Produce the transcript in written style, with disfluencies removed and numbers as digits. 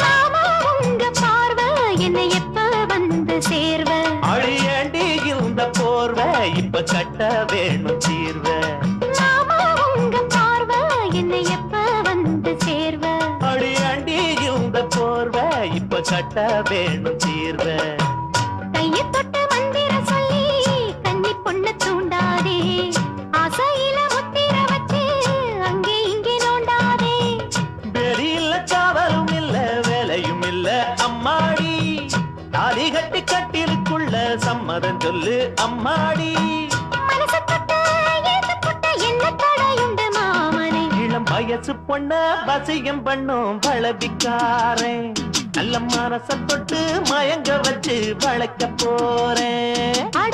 மாமா உங்க பார்வை என்னை எப்ப வந்து சேர்வ அழியாண்டி இந்த போர்வை இப்ப கட்ட வேணும் தீர்வ மாமா உங்க பார்வை என்னை எப்ப வந்து சேர்வ அழியாண்டி இந்த போர்வை இப்ப கட்ட வேணும் தீர்வ கையை தொட்டு மந்திர சொல்லி கன்னி பொண்ணு தூண்டாதே ஆசையில முத்திர வச்சு அங்கே இங்கே நோண்டாதே வெறியில்ல காவலும் இல்ல வேலையும் இல்ல அம்மாடி தாலி கட்டி கட்டிலுக்குள்ள சம்மதம் சொல்லு அம்மாடி மனசு தொட்டு எழுத்து தொட்ட என்ன தடையுண்டு மாமனே இளம் வயசு பொண்ண வசியம் பண்ணும் வளபிக்காரன் நல்ல மனச தொட்டு மயங்க வச்சு வளர்க்க போறேன் அட